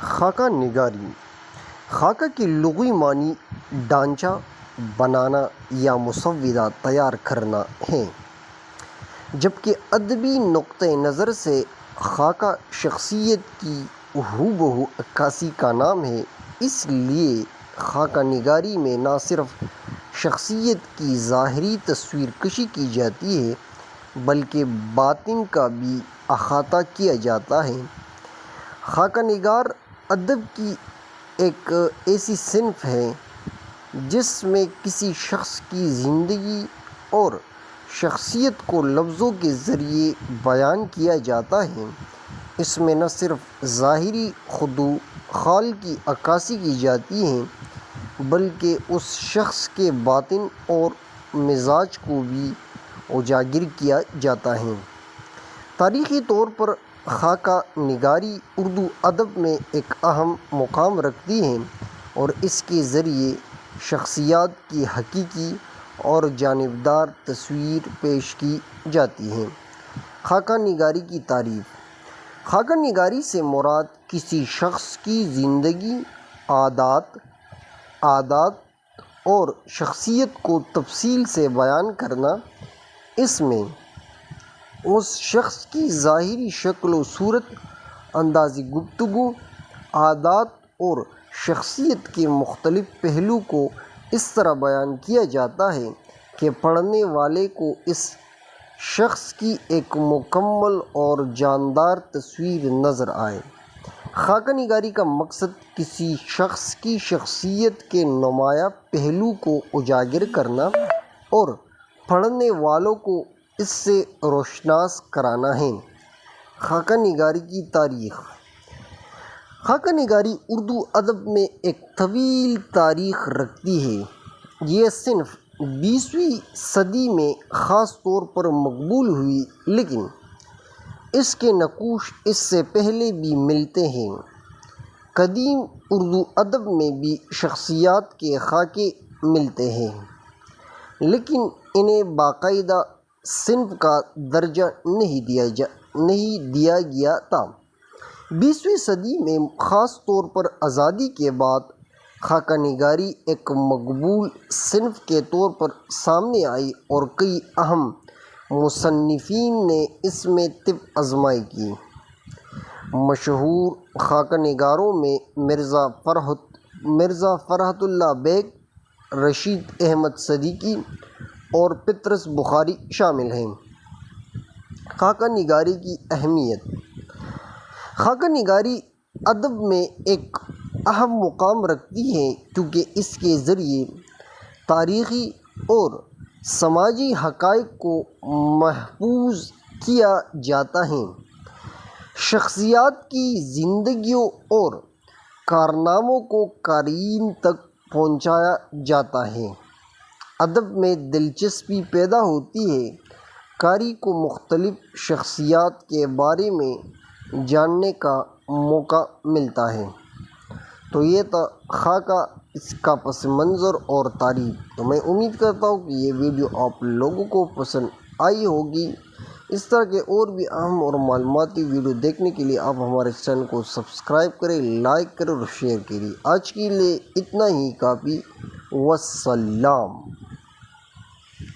خاکہ نگاری خاکہ کی لغوی معنی ڈھانچہ بنانا یا مسودہ تیار کرنا ہے، جبکہ ادبی نقطۂ نظر سے خاکہ شخصیت کی ہو عکاسی کا نام ہے۔ اس لیے خاکہ نگاری میں نہ صرف شخصیت کی ظاہری تصویر کشی کی جاتی ہے بلکہ باطن کا بھی احاطہ کیا جاتا ہے۔ خاکہ نگار ادب کی ایک ایسی صنف ہے جس میں کسی شخص کی زندگی اور شخصیت کو لفظوں کے ذریعے بیان کیا جاتا ہے۔ اس میں نہ صرف ظاہری خود و خال کی عکاسی کی جاتی ہے بلکہ اس شخص کے باطن اور مزاج کو بھی اجاگر کیا جاتا ہے۔ تاریخی طور پر خاکہ نگاری اردو ادب میں ایک اہم مقام رکھتی ہے اور اس کے ذریعے شخصیات کی حقیقی اور جانبدار تصویر پیش کی جاتی ہے۔ خاکہ نگاری کی تعریف۔ خاکہ نگاری سے مراد کسی شخص کی زندگی، عادات اور شخصیت کو تفصیل سے بیان کرنا۔ اس میں اس شخص کی ظاہری شکل و صورت، انداز گفتگو، عادات اور شخصیت کے مختلف پہلو کو اس طرح بیان کیا جاتا ہے کہ پڑھنے والے کو اس شخص کی ایک مکمل اور جاندار تصویر نظر آئے۔ خاکہ نگاری کا مقصد کسی شخص کی شخصیت کے نمایاں پہلو کو اجاگر کرنا اور پڑھنے والوں کو اس سے روشناس کرانا ہے۔ خاکہ نگاری کی تاریخ۔ خاکہ نگاری اردو ادب میں ایک طویل تاریخ رکھتی ہے۔ یہ صنف 20ویں صدی میں خاص طور پر مقبول ہوئی، لیکن اس کے نقوش اس سے پہلے بھی ملتے ہیں۔ قدیم اردو ادب میں بھی شخصیات کے خاکے ملتے ہیں، لیکن انہیں باقاعدہ صنف کا درجہ نہیں دیا گیا تھا۔ 20ویں صدی میں خاص طور پر آزادی کے بعد خاکہ نگاری ایک مقبول صنف کے طور پر سامنے آئی اور کئی اہم مصنفین نے اس میں طب آزمائی کی۔ مشہور خاکہ نگاروں میں مرزا فرحت اللہ بیگ، رشید احمد صدیقی اور پطرس بخاری شامل ہیں۔ خاکہ نگاری کی اہمیت۔ خاکہ نگاری ادب میں ایک اہم مقام رکھتی ہے کیونکہ اس کے ذریعے تاریخی اور سماجی حقائق کو محفوظ کیا جاتا ہے، شخصیات کی زندگیوں اور کارناموں کو قارئین تک پہنچایا جاتا ہے۔ ادب میں دلچسپی پیدا ہوتی ہے، قاری کو مختلف شخصیات کے بارے میں جاننے کا موقع ملتا ہے۔ تو یہ تھا خاکہ، اس کا پس منظر اور تعریف۔ تو میں امید کرتا ہوں کہ یہ ویڈیو آپ لوگوں کو پسند آئی ہوگی۔ اس طرح کے اور بھی اہم اور معلوماتی ویڈیو دیکھنے کے لیے آپ ہمارے چینل کو سبسکرائب کریں، لائک کریں اور شیئر کریں۔ آج کے لیے اتنا ہی کافی۔ والسلام۔